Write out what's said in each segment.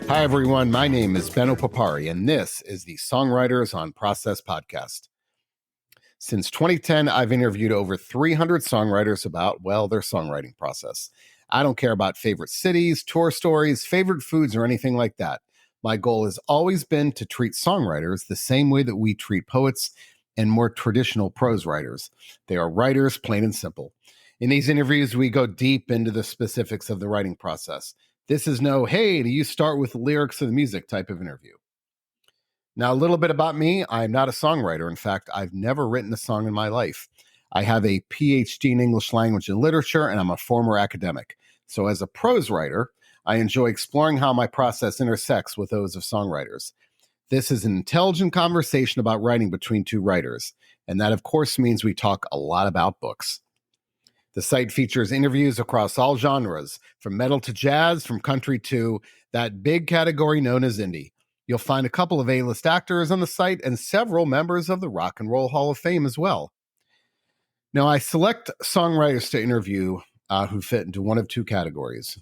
Hi, everyone. My name is Benno Papari, and this is the Songwriters on Process podcast. Since 2010, I've interviewed over 300 songwriters about, well, their songwriting process. I don't care about favorite cities, tour stories, favorite foods, or anything like that. My goal has always been to treat songwriters the same way that we treat poets and more traditional prose writers. They are writers, plain and simple. In these interviews, we go deep into the specifics of the writing process. This is no, hey, do you start with the lyrics of the music type of interview. Now, a little bit about me. I'm not a songwriter. In fact, I've never written a song in my life. I have a PhD in English language and literature, and I'm a former academic. So as a prose writer, I enjoy exploring how my process intersects with those of songwriters. This is an intelligent conversation about writing between two writers, and that, of course, means we talk a lot about books. The site features interviews across all genres, from metal to jazz, from country to that big category known as indie. You'll find a couple of A-list actors on the site and several members of the Rock and Roll Hall of Fame as well. Now, I select songwriters to interview who fit into one of two categories.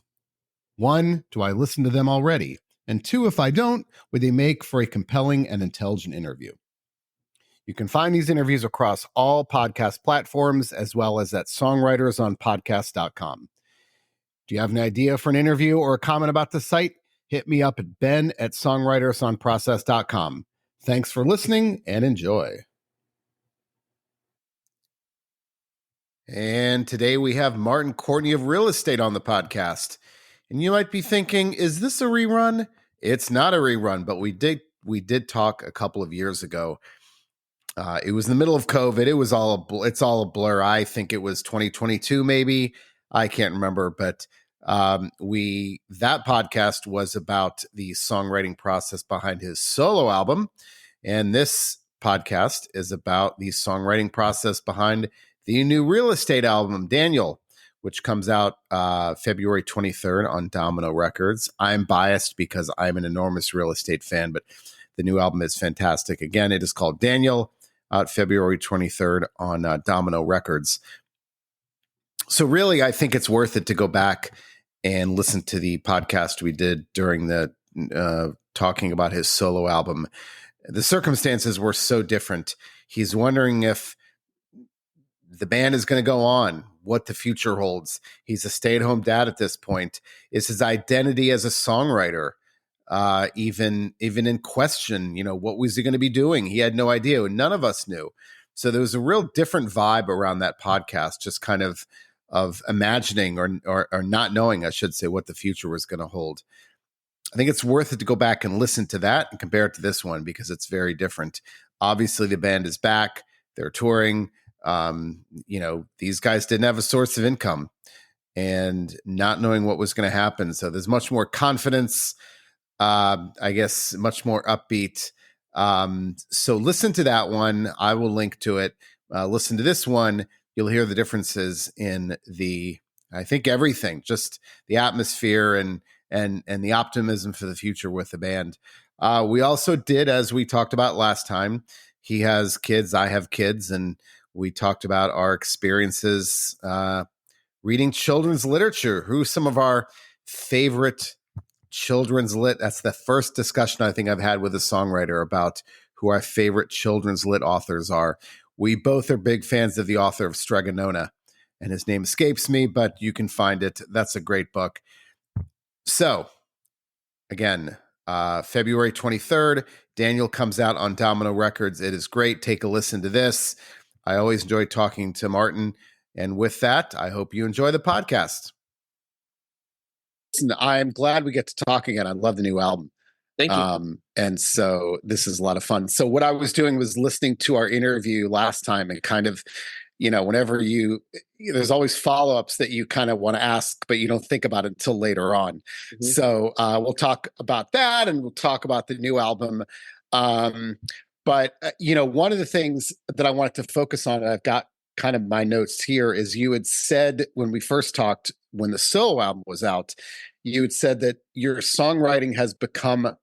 One, do I listen to them already? And two, if I don't, would they make for a compelling and intelligent interview? You can find these interviews across all podcast platforms as well as at songwritersonpodcast.com. Do you have an idea for an interview or a comment about the site? Hit me up at ben@songwritersonprocess.com. Thanks for listening and enjoy. And today we have Martin Courtney of Real Estate on the podcast. And you might be thinking, is this a rerun? It's not a rerun, but we did talk a couple of years ago. It was in the middle of COVID. It's all a blur. I think it was 2022, maybe. I can't remember, but that podcast was about the songwriting process behind his solo album, and this podcast is about the songwriting process behind the new Real Estate album, Daniel, which comes out February 23rd on Domino Records. I'm biased because I'm an enormous Real Estate fan, but the new album is fantastic. Again, it is called Daniel, out February 23rd on Domino Records. So really, I think it's worth it to go back and listen to the podcast we did during the talking about his solo album. The circumstances were so different. He's wondering if the band is going to go on, what the future holds. He's a stay-at-home dad at this point. Is his identity as a songwriter even in question? What was he going to be doing? He had no idea, and none of us knew. So there was a real different vibe around that podcast, just kind of imagining or not knowing, I should say, what the future was going to hold. I think it's worth it to go back and listen to that and compare it to this one because it's very different. Obviously, the band is back. They're touring. These guys didn't have a source of income and not knowing what was going to happen. So there's much more confidence, I guess, much more upbeat. So listen to that one. I will link to it. Listen to this one. You'll hear the differences in I think everything, just the atmosphere and the optimism for the future with the band. We also did, as we talked about last time, he has kids, I have kids, and we talked about our experiences reading children's literature. Who's some of our favorite children's lit? That's the first discussion I think I've had with a songwriter about who our favorite children's lit authors are. We both are big fans of the author of Stregonona, and his name escapes me, but you can find it. That's a great book. So, again, February 23rd, Daniel comes out on Domino Records. It is great. Take a listen to this. I always enjoy talking to Martin. And with that, I hope you enjoy the podcast. Listen, I'm glad we get to talk again. I love the new album. Thank you. And so this is a lot of fun. So what I was doing was listening to our interview last time and kind of, whenever there's always follow-ups that you kind of want to ask, but you don't think about it until later on. Mm-hmm. So we'll talk about that and we'll talk about the new album. But one of the things that I wanted to focus on, and I've got kind of my notes here, is you had said when we first talked, when the solo album was out, you had said that your songwriting has become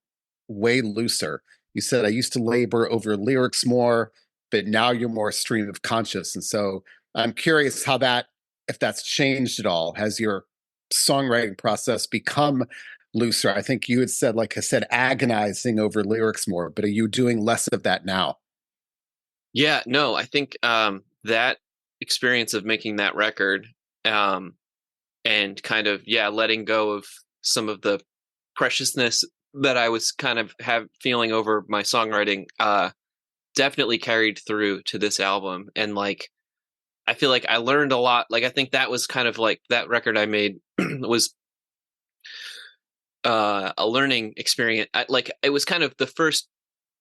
way looser. You said, I used to labor over lyrics more, but now you're more stream of conscious. And so I'm curious if that's changed at all. Has your songwriting process become looser? I think you had said, like I said, agonizing over lyrics more, but are you doing less of that now? Yeah, no, I think that experience of making that record um and kind of yeah, letting go of some of the preciousness that I was kind of have feeling over my songwriting definitely carried through to this album. And like I feel like I learned a lot. Like I think that was kind of like that record I made was a learning experience. Like it was kind of the first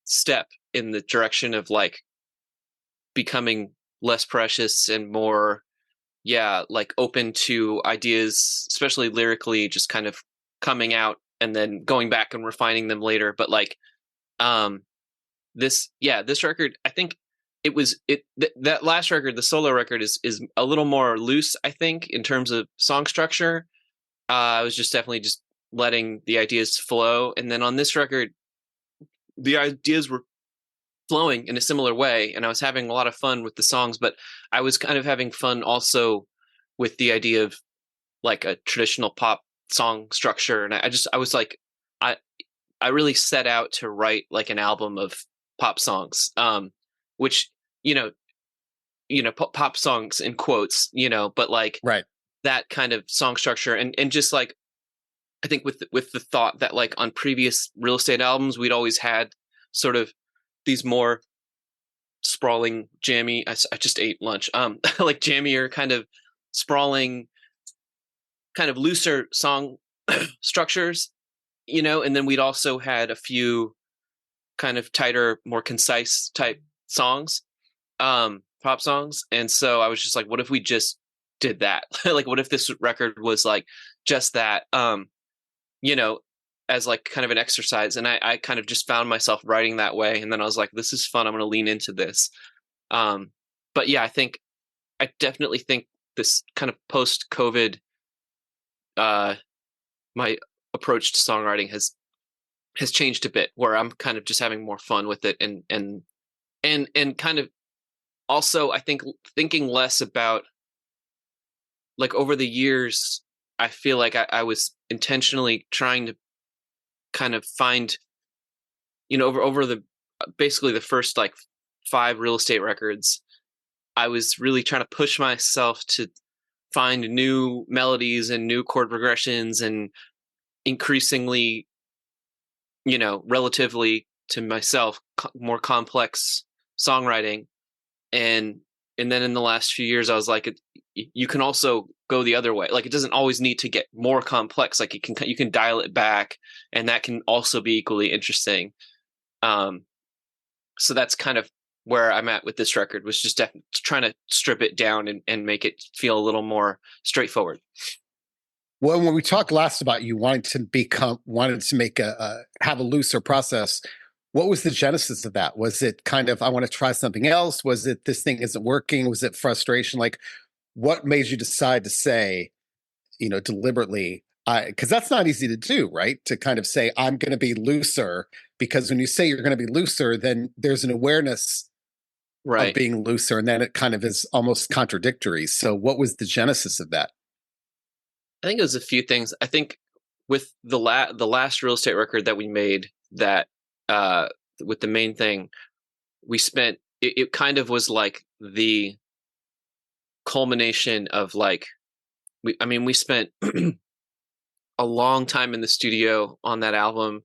step in the direction of like becoming less precious and more yeah, like open to ideas, especially lyrically, just kind of coming out and then going back and refining them later. But like um this record, I think that last record, the solo record is a little more loose, I think, in terms of song structure. I was just definitely just letting the ideas flow. And then on this record, the ideas were flowing in a similar way and I was having a lot of fun with the songs, but I was kind of having fun also with the idea of like a traditional pop song structure. And I was like, I I really set out to write like an album of pop songs, which you know pop songs in quotes, but like Right. that kind of song structure and just like I think with the thought that like on previous real estate albums we'd always had sort of these more sprawling jammy I just ate lunch like jammier kind of sprawling kind of looser song structures, and then we'd also had a few kind of tighter, more concise type songs, pop songs. And so I was just like, what if we just did that? Like, what if this record was like just that, you know, as like kind of an exercise? And I kind of just found myself writing that way. And then I was like, this is fun. I'm going to lean into this. Um, but yeah, I definitely think this kind of post COVID, uh, my approach to songwriting has changed a bit where I'm kind of just having more fun with it and kind of also I think thinking less about like over the years I feel like I was intentionally trying to kind of find over the basically the first like five real estate records I was really trying to push myself to find new melodies and new chord progressions and increasingly relatively to myself more complex songwriting and and then in the last few years I was like you can also go the other way, like it doesn't always need to get more complex, like you can dial it back and that can also be equally interesting. um so that's kind of where I'm at with this record, was just trying to strip it down and make it feel a little more straightforward. Well, when we talked last about you wanted to make have a looser process, what was the genesis of that? Was it kind of, I want to try something else? Was it, this thing isn't working? Was it frustration? Like, what made you decide to say, deliberately, because that's not easy to do, right? To kind of say, I'm going to be looser, because when you say you're going to be looser, then there's an awareness of Right. being looser, and then it kind of is almost contradictory. So what was the genesis of that? I think it was a few things. I think with the last real estate record that we made, that uh with the main thing we spent, it kind of was like the culmination of like we spent a long time in the studio on that album.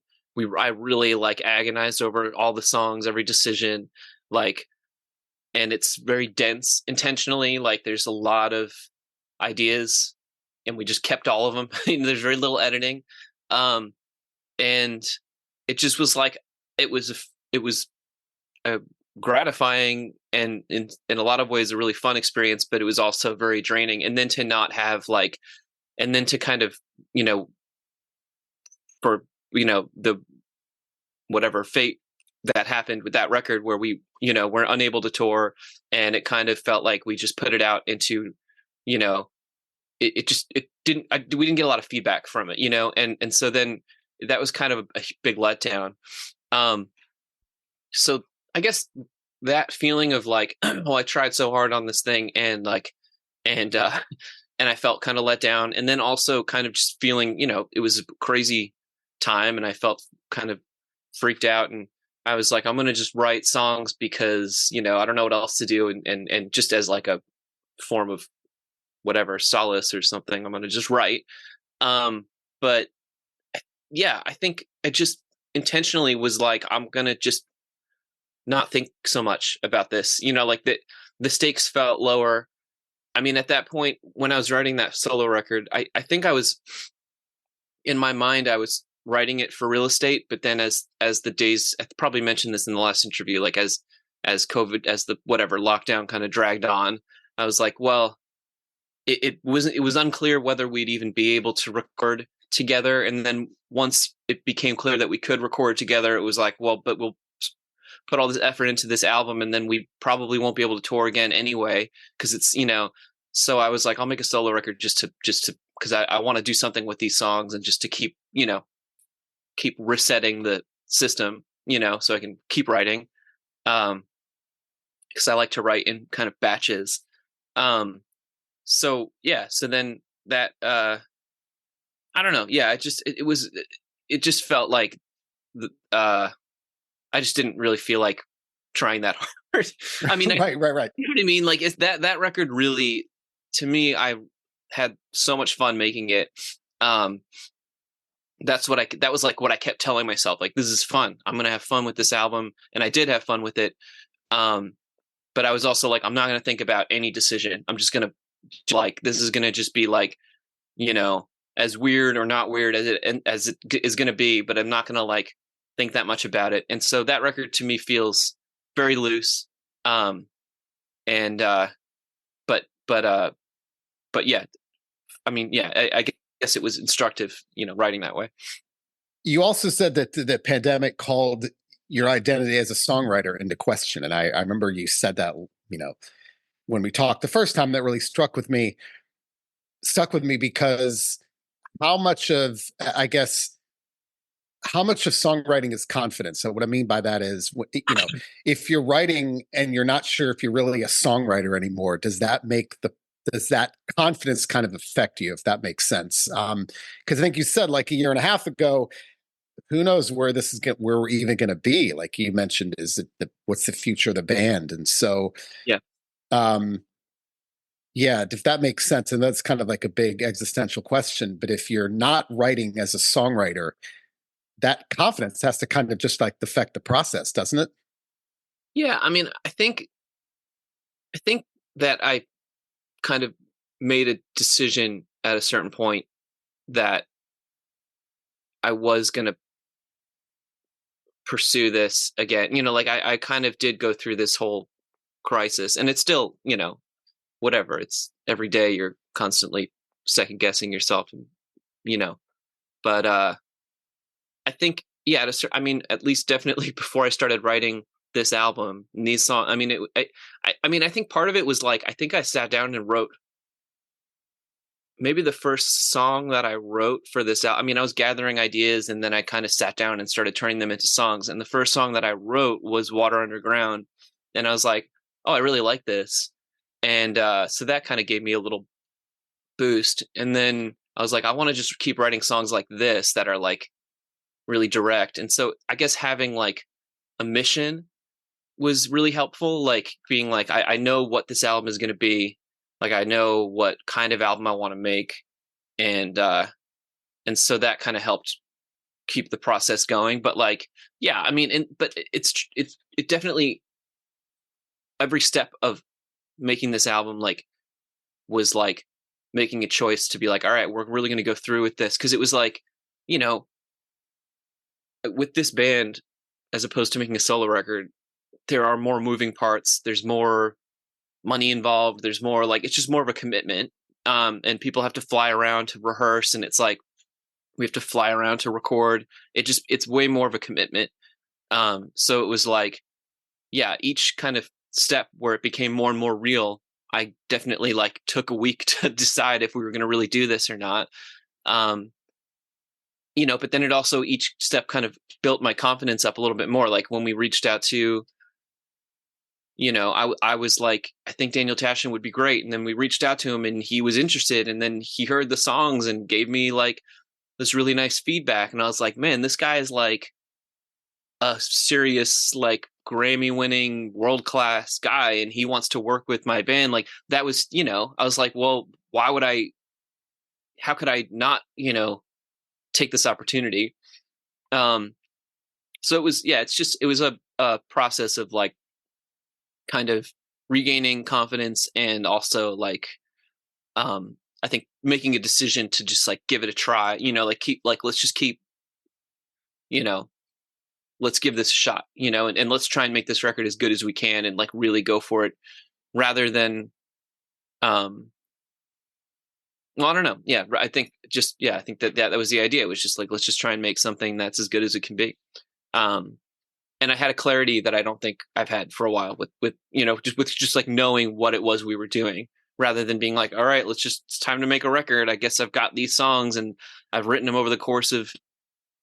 I really like agonized over all the songs, every decision, like, and it's very dense intentionally. Like there's a lot of ideas and we just kept all of them. There's very little editing. Um and it just was like it was a gratifying and in a lot of ways a really fun experience, but it was also very draining. And then to not have like, and then to kind of, you know, for the whatever fate that happened with that record where we were unable to tour, and it kind of felt like we just put it out into, you know it just it didn't we didn't get a lot of feedback from it, and so then that was kind of a big letdown. um so I guess that feeling of like, oh, I tried so hard on this thing and like, and and I felt kind of let down. And then also kind of just feeling, it was a crazy time, and I felt kind of freaked out. And I was like, I'm gonna just write songs because I don't know what else to do, and just as like a form of whatever solace or something, I'm gonna just write. But yeah, I think I just intentionally was like, I'm gonna just not think so much about this. Like the stakes felt lower. I mean, at that point when I was writing that solo record, I think I was in my mind, I was writing it for real estate, but then as the days, I probably mentioned this in the last interview, like as COVID, as the whatever lockdown kind of dragged on, I was like, well, it was unclear whether we'd even be able to record together. And then once it became clear that we could record together, it was like, well, but we'll put all this effort into this album, and then we probably won't be able to tour again anyway, because it's. So I was like, I'll make a solo record just to because I want to do something with these songs, and just to keep resetting the system, so I can keep writing. Because I like to write in kind of batches. So yeah, so then that I don't know. Yeah, it just felt like the I just didn't really feel like trying that hard. I mean, Right. you know what I mean? Like, is that record really, to me, I had so much fun making it. Um, that was like what I kept telling myself, like, this is fun. I'm going to have fun with this album. And I did have fun with it. Um, but I was also like, I'm not going to think about any decision. I'm just going to like, this is going to just be like, you know, as weird or not weird as it is going to be, but I'm not going to like think that much about it. And so that record to me feels very loose. Um, and but but yeah, I mean, yeah, I guess it was instructive, writing that way. You also said that the pandemic called your identity as a songwriter into question. And I remember you said that, you know, when we talked the first time, that really stuck with me because how much of, I guess, how much of songwriting is confidence? So what I mean by that is, if you're writing and you're not sure if you're really a songwriter anymore, does that confidence kind of affect you, if that makes sense? Because I think you said like a year and a half ago, who knows where where we're even going to be? Like you mentioned, is it what's the future of the band? And so, Yeah. um, yeah, if that makes sense, and that's kind of like a big existential question. But if you're not writing as a songwriter, that confidence has to kind of just like affect the process, doesn't it? Yeah. I mean, I think that I kind of made a decision at a certain point that I was going to pursue this again. Like I kind of did go through this whole crisis, and it's still, whatever. It's every day you're constantly second guessing yourself, and you know. But I think, yeah, I mean, at least definitely before I started writing this album and these songs. I mean, I mean, I think part of it was like I think I sat down and wrote maybe the first song that I wrote for this album. I mean, I was gathering ideas, and then I kind of sat down and started turning them into songs. And the first song that I wrote was Water Underground. And I was like, oh, I really like this. And so that kind of gave me a little boost. And then I was like, I want to just keep writing songs like this that are like really direct. And so I guess having like a mission was really helpful. Like being like, I know what this album is going to be. Like I know what kind of album I want to make. And so that kind of helped keep the process going. But like, yeah, I mean, but it definitely, every step of making this album like was like making a choice to be like, all right, we're really going to go through with this. Cause it was like, you know, with this band, as opposed to making a solo record, there are more moving parts. There's more money involved. There's more like, it's just more of a commitment. And people have to fly around to rehearse, and it's like, we have to fly around to record. It's way more of a commitment. So it was like, yeah, each kind of step where it became more and more real, I definitely like took a week to decide if we were going to really do this or not. Um, but then it also, each step kind of built my confidence up a little bit more. Like when we reached out to I was like, I think Daniel Tashin would be great. And then we reached out to him and he was interested. And then he heard the songs and gave me like this really nice feedback. And I was like, man, this guy is like a serious, like Grammy winning world class guy. And he wants to work with my band. Like that was, I was like, well, how could I not, take this opportunity? Um, so it was, yeah, it was a process of like kind of regaining confidence and also like I think making a decision to just like give it a try, like keep like let's just keep, you know, let's give this a shot, and let's try and make this record as good as we can and like really go for it rather than um well, I don't know. Yeah, I think just I think that was the idea. It was just like let's just try and make something that's as good as it can be. Um and I had a clarity that I don't think I've had for a while with just like knowing what it was we were doing rather than being like, all right, it's time to make a record. I guess I've got these songs and I've written them over the course of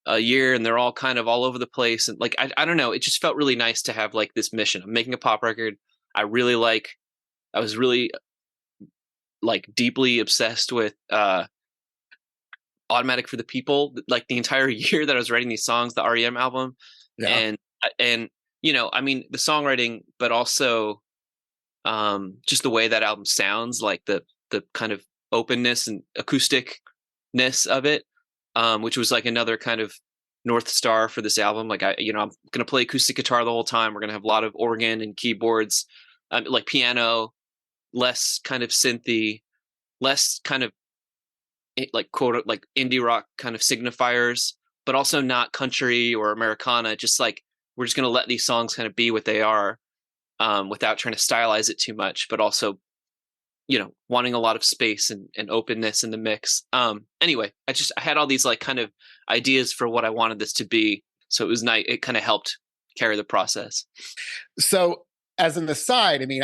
a year and they're all kind of all over the place. And like, I don't know, it just felt really nice to have like this mission. I'm making a pop record. I was really like deeply obsessed with, Automatic for the People, like the entire year that I was writing these songs, the REM album. Yeah. And I mean the songwriting, but also just the way that album sounds, like the kind of openness and acousticness of it, which was like another kind of north star for this album. Like I'm gonna play acoustic guitar the whole time. We're gonna have a lot of organ and keyboards, like piano, less kind of synthy, less kind of like quote like indie rock kind of signifiers, but also not country or Americana. Just like we're just gonna let these songs kind of be what they are, without trying to stylize it too much, but also wanting a lot of space and openness in the mix. Anyway, I had all these like kind of ideas for what I wanted this to be, so it was nice. It kind of helped carry the process. So as an aside, I mean,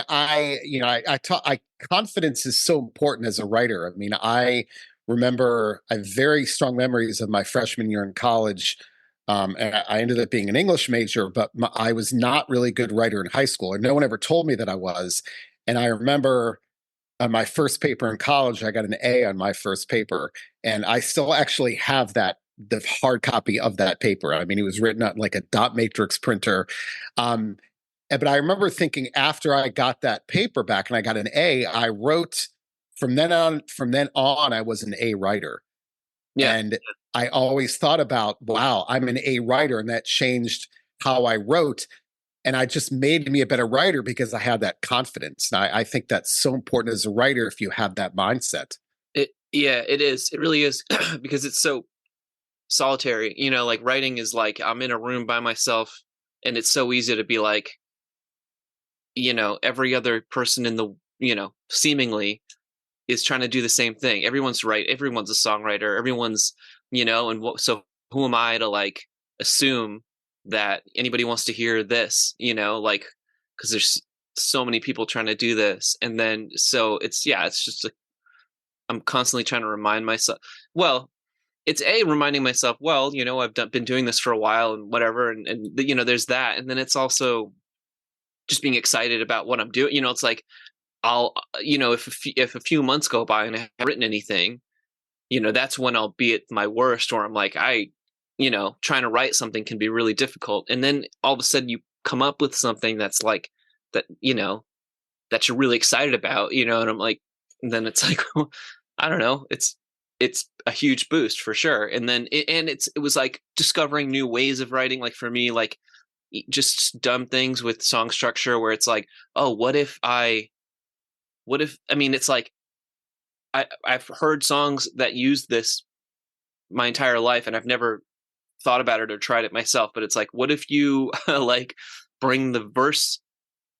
confidence is so important as a writer. I mean, I remember I have very strong memories of my freshman year in college. And I ended up being an English major, but I was not really good writer in high school, and no one ever told me that I was. And I remember on my first paper in college, I got an A on my first paper, and I still actually have the hard copy of that paper. I mean, it was written on like a dot matrix printer. Um, but I remember thinking after I got that paper back and I got an A, I wrote from then on, I was an A writer. Yeah, And I always thought about, wow, I'm an A writer. And that changed how I wrote. And I just made me a better writer because I had that confidence. And I think that's so important as a writer if you have that mindset. it is. It really is because it's so solitary. Like writing is like I'm in a room by myself, and it's so easy to be like, every other person in the seemingly is trying to do the same thing. Everyone's right. Everyone's a songwriter. Everyone's, and so who am I to like assume that anybody wants to hear this, like, because there's so many people trying to do this. And then, so it's just, I'm constantly trying to remind myself, well, it's reminding myself, well, been doing this for a while and whatever. And there's that. And then it's also just being excited about what I'm doing. It's like, I'll, if a few months go by and I haven't written anything, that's when I'll be at my worst, or I'm like, trying to write something can be really difficult. And then all of a sudden you come up with something that's like that, that you're really excited about, and I'm like, and then it's like, I don't know, it's a huge boost for sure. And then it was like discovering new ways of writing. Like for me, like just dumb things with song structure where it's like, oh, I mean, it's like I've heard songs that use this my entire life and I've never thought about it or tried it myself, but it's like, what if you like bring the verse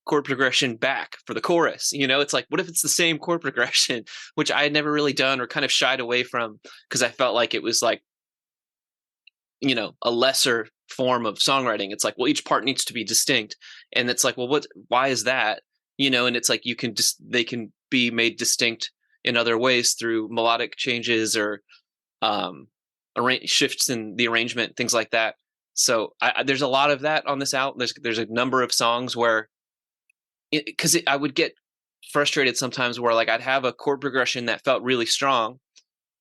chord progression back for the chorus? It's like, what if it's the same chord progression, which I had never really done or kind of shied away from because I felt like it was like, a lesser form of songwriting. It's like, well, each part needs to be distinct. And it's like, well, why is that? And it's like, they can be made distinct in other ways through melodic changes or shifts in the arrangement, things like that. So there's a lot of that on this album. There's a number of songs where because I would get frustrated sometimes where like I'd have a chord progression that felt really strong,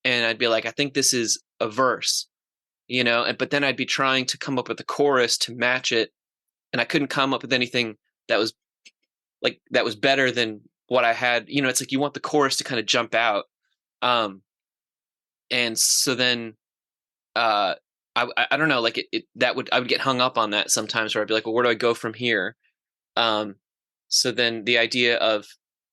and I'd be like, I think this is a verse, and but then I'd be trying to come up with a chorus to match it, and I couldn't come up with anything that was that was better than what I had. It's like you want the chorus to kind of jump out. And so then uh I don't know, like I would get hung up on that sometimes where I'd be like, well, where do I go from here? Um so then the idea of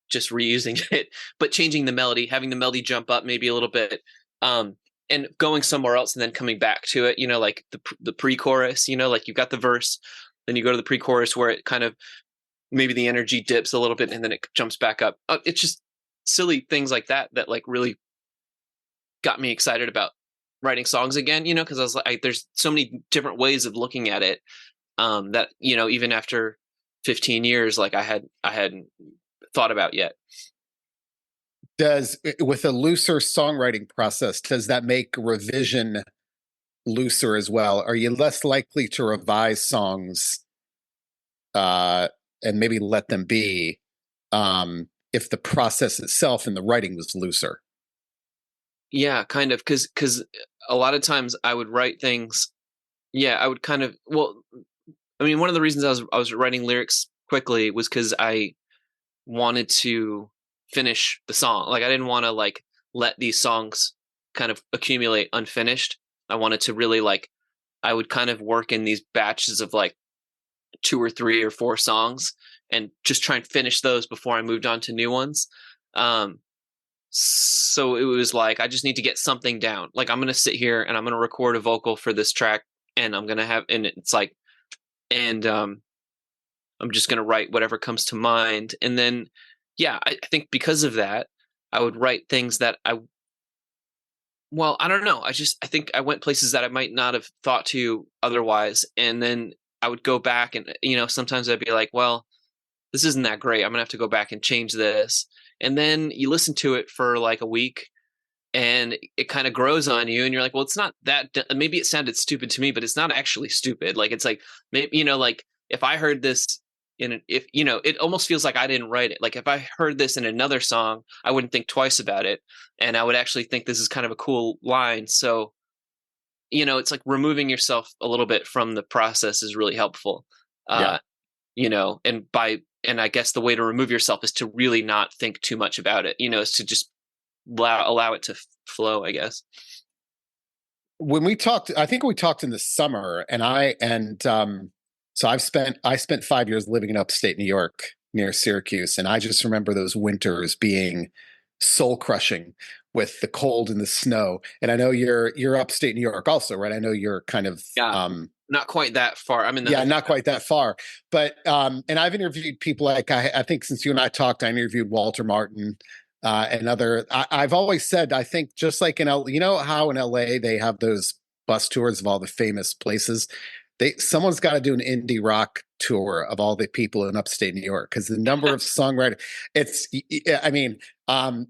just reusing it, but changing the melody, having the melody jump up maybe a little bit, and going somewhere else and then coming back to it, like the pre-chorus, like you've got the verse, then you go to the pre-chorus where it kind of maybe the energy dips a little bit and then it jumps back up. It's just silly things like that that like really got me excited about writing songs again, because I was like, there's so many different ways of looking at it, that, even after 15 years, like I hadn't thought about yet. Does with a looser songwriting process, does that make revision looser as well? Are you less likely to revise songs uh, and maybe let them be if the process itself and the writing was looser? Yeah, kind of, because a lot of times I would write things. Yeah, I would kind of. Well, I mean, one of the reasons I was writing lyrics quickly was because I wanted to finish the song. Like I didn't want to like let these songs kind of accumulate unfinished. I wanted to really like I would kind of work in these batches of like two or three or four songs and just try and finish those before I moved on to new ones. Um, so it was like I just need to get something down. Like I'm gonna sit here and I'm gonna record a vocal for this track, and I'm gonna have and it's like and I'm just gonna write whatever comes to mind, and then yeah, I think because of that, I would write things that I don't know. I think I went places that I might not have thought to otherwise, and then I would go back and sometimes I'd be like, well, this isn't that great. I'm gonna have to go back and change this. And then you listen to it for like a week and it kind of grows on you and you're like, well, it's not that maybe it sounded stupid to me, but it's not actually stupid. Like it's like maybe like if I heard this if it almost feels like I didn't write it. Like if I heard this in another song, I wouldn't think twice about it and I would actually think this is kind of a cool line. So it's like removing yourself a little bit from the process is really helpful. Yeah. uh and I guess the way to remove yourself is to really not think too much about it, is to just allow it to flow, I guess. When we talked, I think we talked in the summer, so I spent 5 years living in upstate New York near Syracuse, and I just remember those winters being soul crushing with the cold and the snow. And I know you're upstate New York also, right? I know you're kind of Yeah, not quite that far. I'm in the yeah, not quite that far. But and I've interviewed people like I think since you and I talked, I interviewed Walter Martin and other. I've always said I think just like in L, you know how in LA they have those bus tours of all the famous places. Someone's got to do an indie rock tour of all the people in upstate New York because the number of songwriters. It's I mean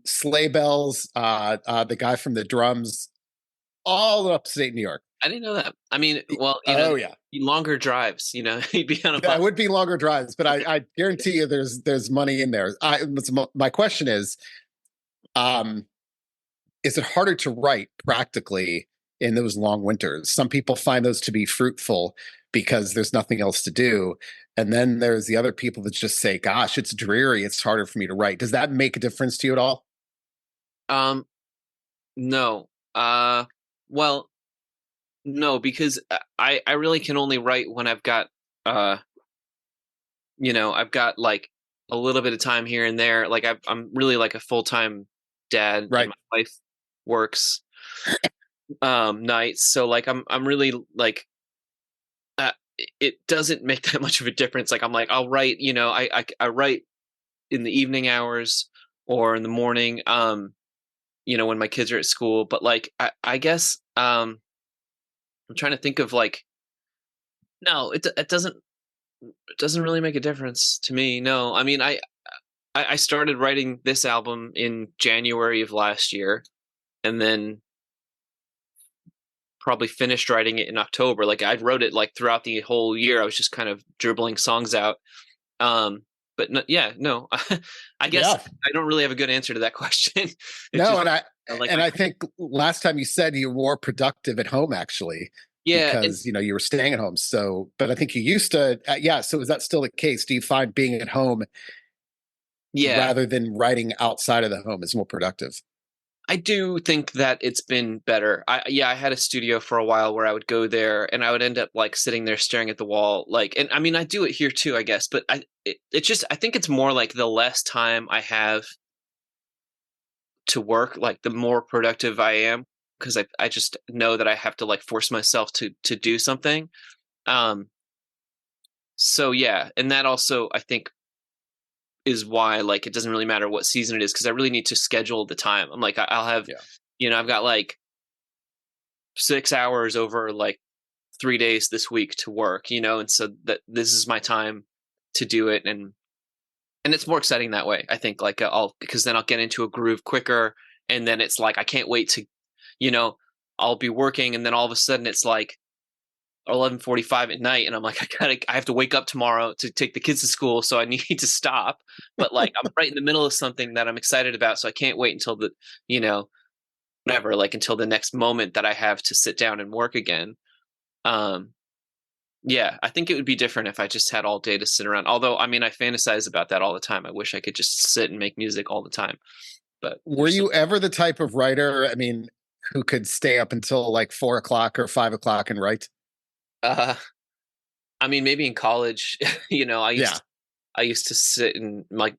Sleigh Bells, the guy from the drums, all upstate New York. I didn't know that. I mean, well, Oh yeah. longer drives, he'd be on a Yeah, it bus. would be longer drives, but I guarantee you there's money in there. My question um, is it harder to write practically in those long winters? Some people find those to be fruitful because there's nothing else to do. And then there's the other people that just say, gosh, it's dreary. It's harder for me to write. Does that make a difference to you at all? Um, no. Well, no, because I really can only write when uh, I've got like a little bit of time here and there. Like I'm really like a full-time dad, and Right. my wife works nights, so like I'm really like uh, it doesn't make that much of a difference. Like I'm like I'll write, I write in the evening hours or in the morning, when my kids are at school. But like I guess I'm trying to think of like no, it doesn't really make a difference to me. No, I mean I started writing this album in January of last year, and then probably finished writing it in October. Like I wrote it like throughout the whole year. I was just kind of dribbling songs out. Um, but no, yeah, no, I guess Yeah. I don't really have a good answer to that question. It's No, just and I I like and my I think last time you said you were more productive at home actually yeah, and because you were staying at home. So, but I think you used to yeah, so is that still the case? Do you find being at home yeah, rather than writing outside of the home is more productive? I do think that it's been better. I had a studio for a while where I would go there and I would end up like sitting there staring at the wall like, and I mean I do it here too, I guess, but it just I think it's more like the less time I have to work, like the more productive I am because I just know that I have to like force myself to do something. Um so yeah, and that also I think is why like it doesn't really matter what season it is because I really need to schedule the time. I'm like I'll have Yeah. I've got like 6 hours over like 3 days this week to work, and so that this is my time to do it, and it's more exciting that way. I think like I'll because then I'll get into a groove quicker, and then it's like I can't wait to, you know, I'll be working, and then all of a sudden it's like 11:45 at night, and I'm like I have to wake up tomorrow to take the kids to school, so I need to stop. But like I'm right in the middle of something that I'm excited about, so I can't wait until the you know whatever like until the next moment that I have to sit down and work again. Um, Yeah, I think it would be different if I just had all day to sit around. Although, I mean, I fantasize about that all the time. I wish I could just sit and make music all the time. But Were there's so you ever the type of writer, I mean, who could stay up until like 4 o'clock or 5 o'clock and write? uh I mean, maybe in college, Yeah. I used to sit and like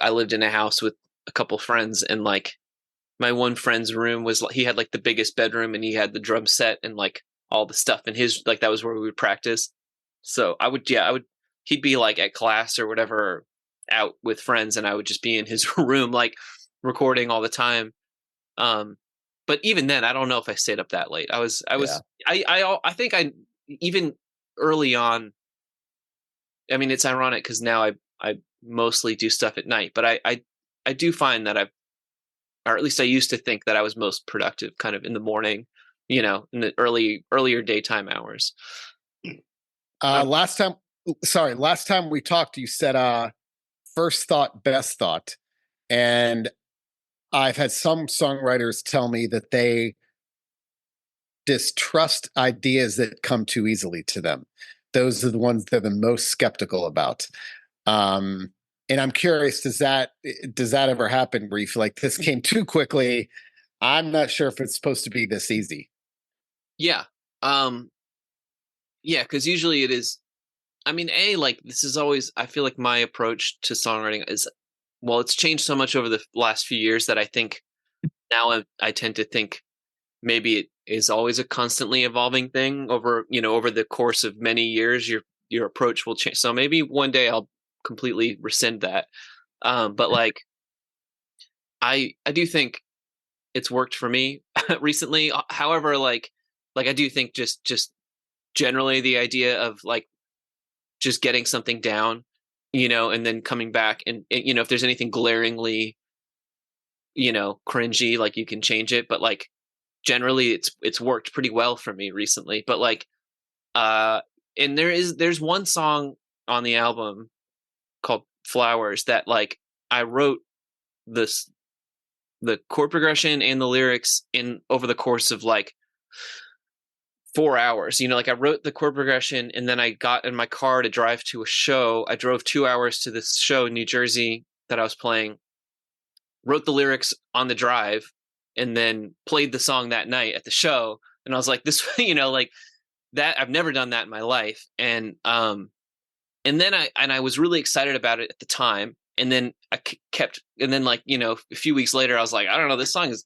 I lived in a house with a couple friends and like my one friend's room was like he had like the biggest bedroom and he had the drum set and like all the stuff in his like that was where we would practice. So I would he'd be like at class or whatever out with friends and I would just be in his room like recording all the time. Um but even then I don't know if I stayed up that late. Yeah. I think I even early on, I mean it's ironic cuz now I mostly do stuff at night, but I do find that I've or at least I used to think that I was most productive kind of in the morning, in the earlier daytime hours. Um, Last time, sorry, last time we talked, you said first thought, best thought. And I've had some songwriters tell me that they distrust ideas that come too easily to them. Those are the ones they're the most skeptical about. Um, and I'm curious, does that ever happen where you feel like this came too quickly? I'm not sure if it's supposed to be this easy. yeah, um, yeah, because usually it is. I mean, like this is always. I feel like my approach to songwriting is well, it's changed so much over the last few years that I think now I tend to think maybe it is always a constantly evolving thing over the course of many years. Your approach will change. So maybe one day I'll completely rescind that. But like I do think it's worked for me recently. However, like I do think just generally the idea of like just getting something down, and then coming back and if there's anything glaringly, cringy, like you can change it. But like generally it's worked pretty well for me recently. But like uh and there's one song on the album called Flowers that like I wrote this the chord progression and the lyrics in over the course of like 4 hours. Like I wrote the chord progression and then I got in my car to drive to a show. I drove 2 hours to this show in New Jersey that I was playing, wrote the lyrics on the drive, and then played the song that night at the show. And I was like, this, like that, I've never done that in my life. And then I was really excited about it at the time. And then kept, and then like, a few weeks later, I was like, I don't know, this song is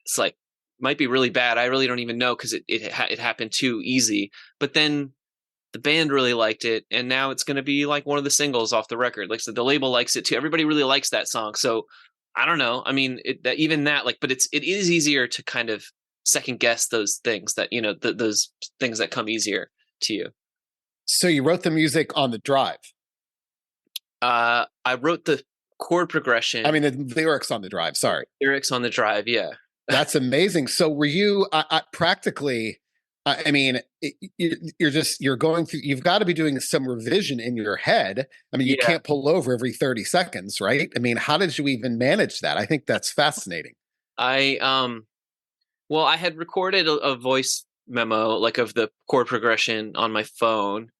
it's like might be really bad. I really don't even know because it happened too easy. But then the band really liked it, and now it's going to be like one of the singles off the record. Like so the label likes it too. Everybody really likes that song. So I don't know. I mean, even that like, but it is easier to kind of second guess those things that those things that come easier to you. So you wrote the music on the drive. I wrote the chord I progression mean, the lyrics on the drive. Sorry. lyrics on the drive. Yeah. That's amazing. So were you practically? I mean, you're just you're going through. You've got to be doing some revision in your head. I mean, you Yeah. can't pull over every 30 seconds, right? I mean, how did you even manage that? I think that's fascinating. I well, I had recorded a voice memo like of the chord progression on my phone,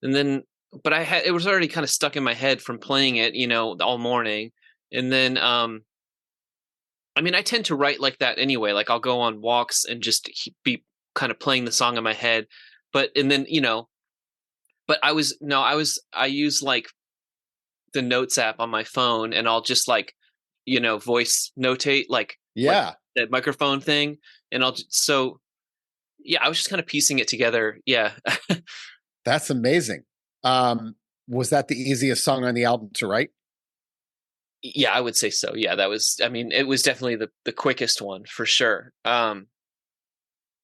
and then but I had it was already kind of stuck in my head from playing it, all morning. And then I mean, I tend to write like that anyway. Like I'll go on walks and just be kind of playing the song in my head. But and then, but I was no, I use like the notes app on my phone, and I'll just like, voice notate like Yeah, that microphone thing. And so yeah, I was just kind of piecing it together. Yeah. that's amazing. Was that the easiest song on the album to write? Yeah, I would say so. Yeah, that was, I mean, it was definitely the quickest one for sure.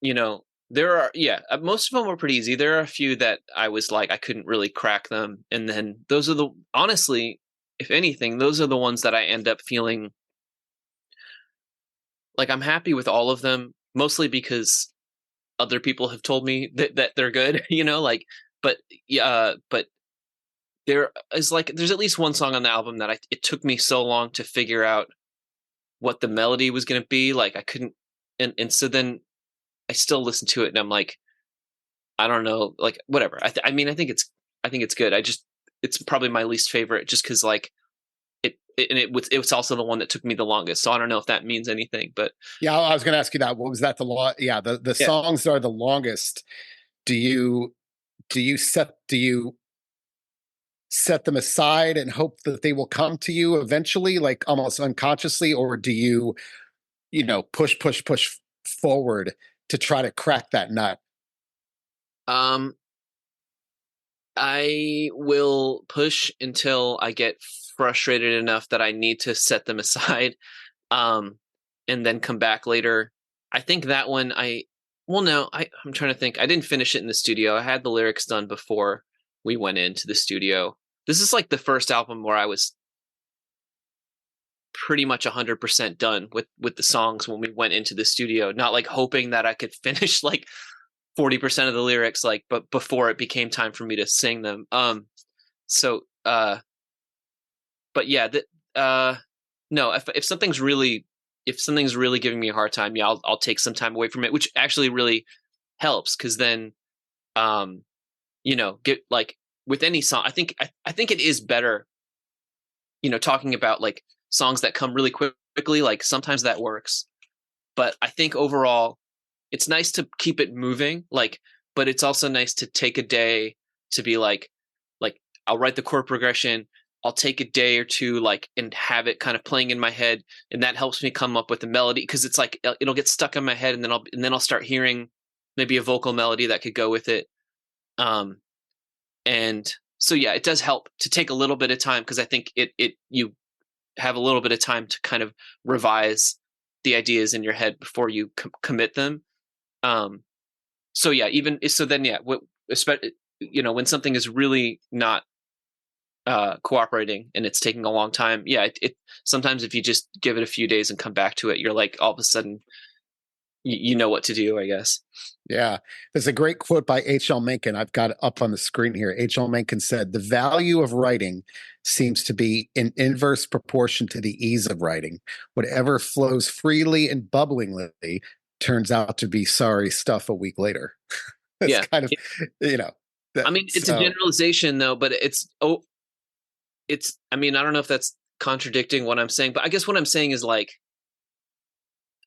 You know, there are, yeah, most of them were pretty easy. There are a few that I was like, I couldn't really crack them. And then those are honestly, if anything, those are the ones that I end up feeling like I'm happy with all of them, mostly because other people have told me that they're good, but yeah, but there's at least one song on the album that it took me so long to figure out what the melody was going to be. Like I couldn't, and so then I still listen to it and I'm like, I don't know, like whatever. I mean, I think it's good. It's probably my least favorite just because like it was also the one that took me the longest. So I don't know if that means anything, but Yeah, I was going to ask you that. What was that? Yeah, the yeah. songs that are the longest. Do you do you set them aside and hope that they will come to you eventually, like almost unconsciously, or do you push forward to try to crack that nut? Um, I will push until I get frustrated enough that I need to set them aside, um, and then come back later. I think that one well, no, I'm trying to think. I didn't finish it in the studio. I had the lyrics done before we went into the studio. This is like the first album where I was pretty much 100% done with the songs when we went into the studio, not like hoping that I could finish like 40% of the lyrics like but before it became time for me to sing them. So but yeah, no, if something's really giving me a hard time, yeah, I'll take some time away from it, which actually really helps because then um get like with any song, I think it is better, talking about like songs that come really quickly, like sometimes that works. But I think overall it's nice to keep it moving, like, but it's also nice to take a day to be like I'll write the chord progression, I'll take a day or two like and have it kind of playing in my head, and that helps me come up with a melody because it's like it'll get stuck in my head, and then I'll start hearing maybe a vocal melody that could go with it. um and so yeah, it does help to take a little bit of time because I think it you have a little bit of time to kind of revise the ideas in your head before you commit them. um so yeah, even so then yeah, when something is really not cooperating and it's taking a long time, yeah, it sometimes if you just give it a few days and come back to it, you're like all of a sudden you know what to do, I guess. Yeah. There's a great quote by H.L. Mencken. I've got it up on the screen here. H.L. Mencken said, "The value of writing seems to be in inverse proportion to the ease of writing. Whatever flows freely and bubblingly turns out to be sorry stuff a week later." That's Yeah, kind of, you know, I that, mean it's a so generalization though, but it's I mean I don't know if that's contradicting what I'm saying, but I guess what I'm saying is like,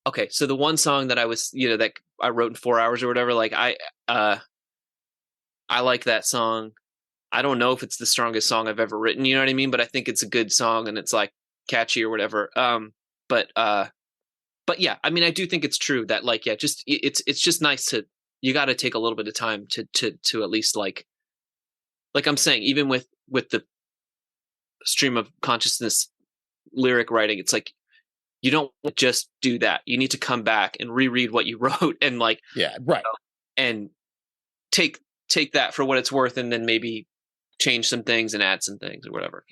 okay, so the one song that I was, that I wrote in 4 hours or whatever, like I like that song. I don't know if it's the strongest song I've ever written, you know what I mean? But I think it's a good song and it's like catchy or whatever. But but yeah, I mean I do think it's true that like yeah, just it's just nice to, you got to take a little bit of time to at least like I'm saying, even with the stream of consciousness lyric writing, it's like you don't just do that. You need to come back and reread what you wrote and like, yeah, right. and take take that for what it's worth and then maybe change some things and add some things or whatever.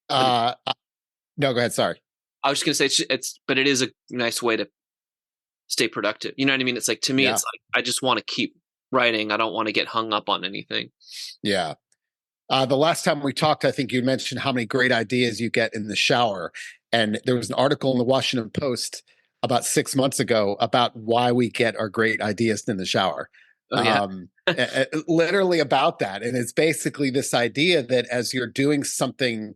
But Uh, no, go ahead. Sorry. I was just gonna say but it is a nice way to stay productive. You know what I mean? It's like, to me, Yeah. it's like I just want to keep writing. I don't want to get hung up on anything. Yeah. The last time we talked, I think you mentioned how many great ideas you get in the shower. And there was an article in the Washington Post about 6 months ago about why we get our great ideas in the shower. Oh yeah. Literally about that. And it's basically this idea that as you're doing something,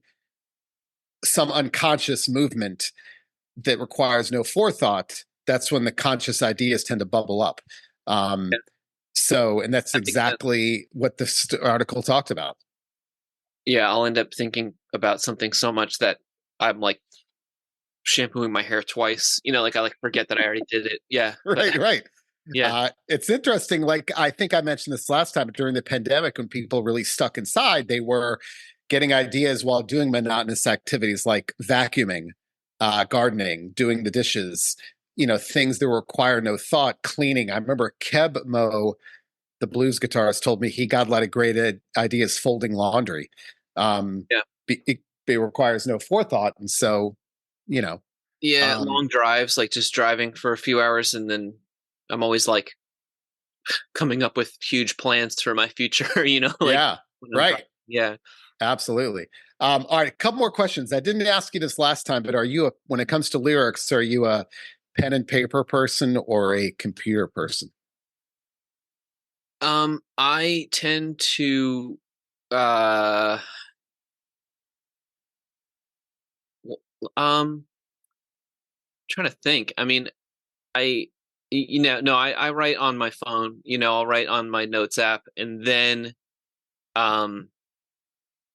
some unconscious movement that requires no forethought, that's when the conscious ideas tend to bubble up. Yeah, Um, and that's that makes sense. exactly what this article talked about. Yeah, I'll end up thinking about something so much that I'm like shampooing my hair twice. Like I like forget that I already did it. Yeah, but Right, right. yeah, It's interesting. Like, I think I mentioned this last time, but during the pandemic, when people really stuck inside, they were getting ideas while doing monotonous activities like vacuuming, gardening, doing the dishes, things that require no thought, cleaning. I remember Keb Mo, the blues guitarist, told me he got a lot of great ideas folding laundry. Um, yeah, it requires no forethought. And so, you know, yeah. um, Long drives, like just driving for a few hours, and then I'm always like coming up with huge plans for my future. Like yeah, when I'm driving. right. Yeah. Absolutely. All right, a couple more questions. I didn't ask you this last time, but when it comes to lyrics, are you a pen and paper person or a computer person? I tend to uh um trying to think. I mean, no, I write on my phone. I'll write on my notes app, and then um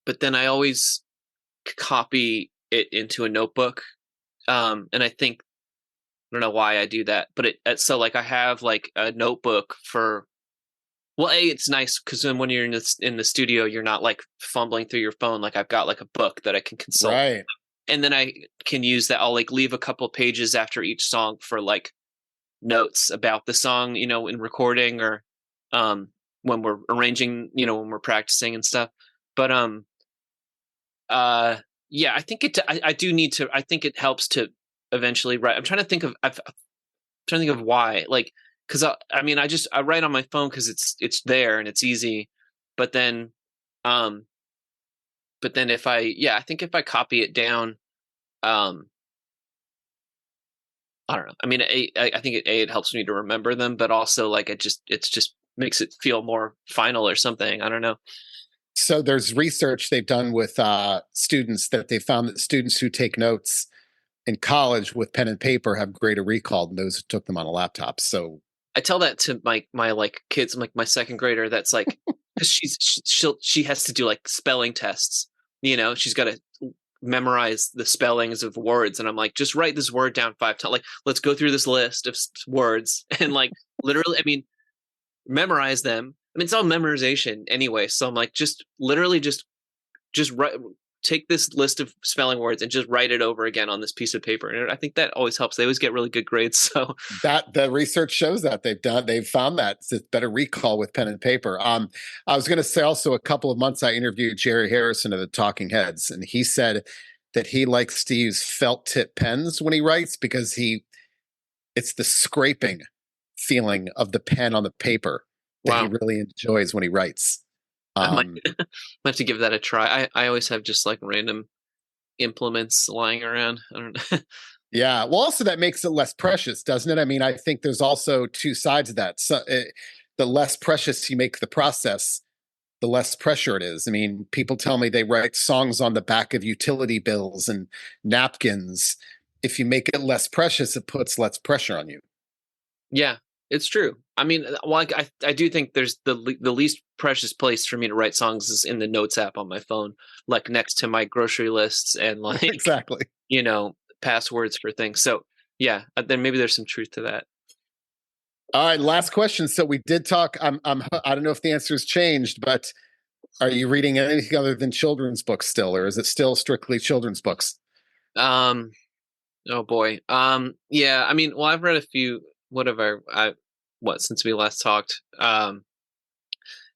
but then I always copy it into a notebook. And I think I don't know why I do that, but so like I have like a notebook for. Well, it's nice because then when you're in the studio, you're not like fumbling through your phone. Like I've got like a book that I can consult, Right. and then I can use that. I'll like leave a couple pages after each song for like notes about the song, in recording or um when we're arranging, when we're practicing and stuff. But uh yeah, I think I do need to. I think it helps to eventually write. I'm trying to think of. I'm trying to think of why. Like, because I mean, I write on my phone because it's there and it's easy. But then, um, if I think if I copy it down, um, I don't know. I mean, I think it helps me to remember them, but also like it's just makes it feel more final or something. I don't know. So there's research they've done with students that they found that students who take notes in college with pen and paper have greater recall than those who took them on a laptop. So I tell that to my like kids, like my second grader. That's like because she has to do like spelling tests. She's got to memorize the spellings of words, and I'm like, just write this word down 5 times. Like, let's go through this list of words and like literally, I mean, memorize them. I mean, it's all memorization anyway. So I'm like, just literally, just write. Take this list of spelling words and just write it over again on this piece of paper. And I think that always helps. They always get really good grades. So that the research shows that they've found that it's better recall with pen and paper. I was going to say also a couple of months I interviewed Jerry Harrison of the Talking Heads, and he said that he likes to use felt tip pens when he writes because it's the scraping feeling of the pen on the paper that he wow. really enjoys when he writes. I might, Um, might have to give that a try. I always have just like random implements lying around. I don't know. Yeah. Well, also that makes it less precious, doesn't it? I mean, I think there's also two sides of that. So, the less precious you make the process, the less pressure it is. I mean, people tell me they write songs on the back of utility bills and napkins. If you make it less precious, it puts less pressure on you. Yeah, it's true. I mean, well, I do think there's the least precious place for me to write songs is in the notes app on my phone, like next to my grocery lists and like Exactly. passwords for things. So yeah, then maybe there's some truth to that. All right. Last question. So we did talk. I don't know if the answer has changed, but are you reading anything other than children's books still, or is it still strictly children's books? Um, oh boy. Yeah. I mean, well, I've read a few. Whatever. What since we last talked.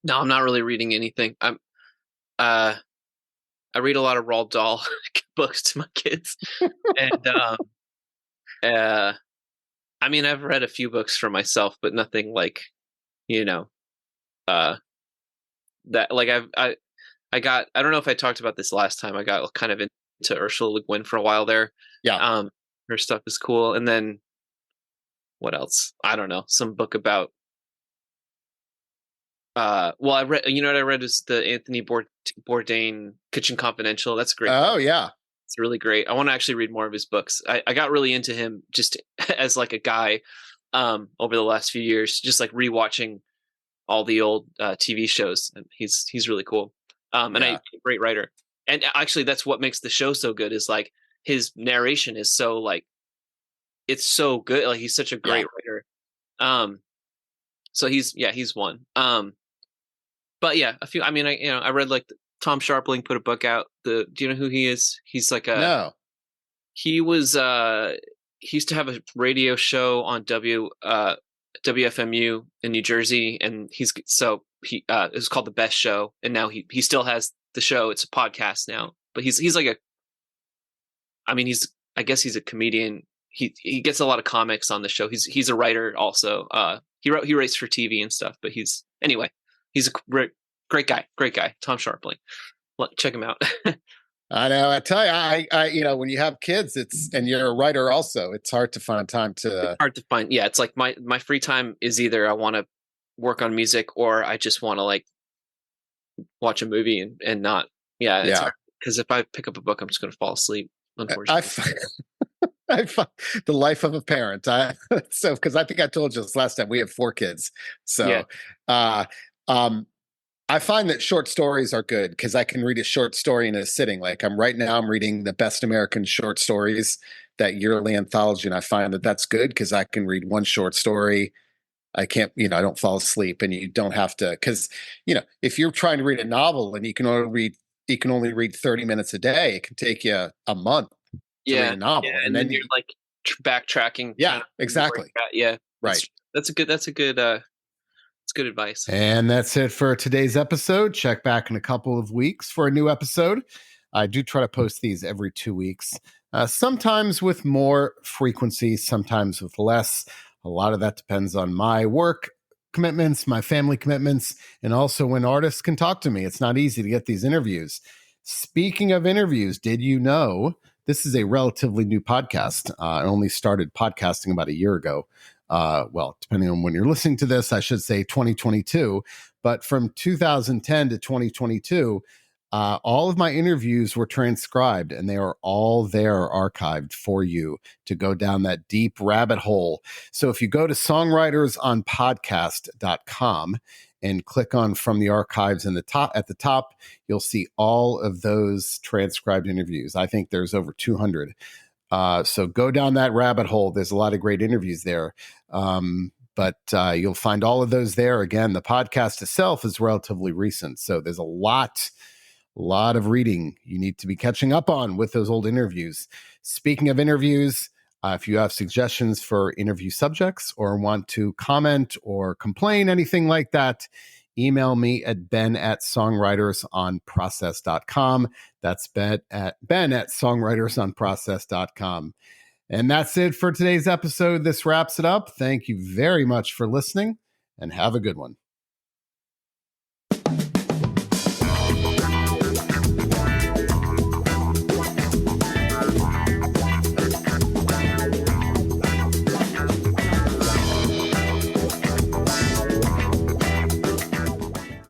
No, I'm not really reading anything. Uh, I read a lot of Roald Dahl books to my kids, and uh, I mean, I've read a few books for myself, but nothing like, you know, uh, that like I got. I don't know if I talked about this last time. I got kind of into Ursula Le Guin for a while there. Yeah. Her stuff is cool. And then what else? I don't know. Some book about. Well, I read. You know what I read is the Anthony Bourdain Kitchen Confidential. That's a great book. Oh yeah. It's really great. I want to actually read more of his books. I got really into him just as like a guy over the last few years, just like rewatching all the old TV shows. And he's really cool. And Yeah. a great writer. And actually, that's what makes the show so good. Is like his narration is so like it's so good. Like he's such a Yeah. great writer. So he's one. But yeah, a few. I mean, I read like Tom Sharpling put a book out. Do you know who he is? He's like a No. he was he used to have a radio show on WFMU in New Jersey, and he it was called The Best Show, and now he still has the show. It's a podcast now, but he's like I guess he's a comedian. He gets a lot of comics on the show. He's a writer also. He writes for TV and stuff, but he's a great guy, Tom Sharpling. Check him out. I know. I tell you, I when you have kids, and you're a writer also, it's hard to find time to. It's hard to find. Yeah, it's like my free time is either I want to work on music or I just want to like watch a movie and not. Yeah, it's hard because if I pick up a book, I'm just going to fall asleep. Unfortunately, I find the life of a parent. So because I think I told you this last time, we have 4 kids. So, yeah. I find that short stories are good because I can read a short story in a sitting. Like I'm reading the Best American Short Stories, that yearly anthology, and I find that that's good because I can read one short story. I can't, I don't fall asleep, and you don't have to, because, if you're trying to read a novel and you can only read 30 minutes a day, it can take you a month to read a novel, and then you're like backtracking. Yeah, exactly. Yeah, right. That's good advice. And that's it for today's episode. Check back in a couple of weeks for a new episode. I do try to post these every 2 weeks, sometimes with more frequency, sometimes with less. A lot of that depends on my work commitments, my family commitments, and also when artists can talk to me. It's not easy to get these interviews. Speaking of interviews, did you know this is a relatively new podcast? I only started podcasting about a year ago. Well, depending on when you're listening to this, I should say 2022. But from 2010 to 2022, all of my interviews were transcribed, and they are all there archived for you to go down that deep rabbit hole. So if you go to songwritersonpodcast.com and click on From the Archives at the top, you'll see all of those transcribed interviews. I think there's over 200. So go down that rabbit hole. There's a lot of great interviews there. But you'll find all of those there. Again, the podcast itself is relatively recent, so there's a lot of reading you need to be catching up on with those old interviews. Speaking of interviews, if you have suggestions for interview subjects or want to comment or complain, anything like that, email me at ben@songwritersonprocess.com. That's ben@songwritersonprocess.com. And that's it for today's episode. This wraps it up. Thank you very much for listening, and have a good one.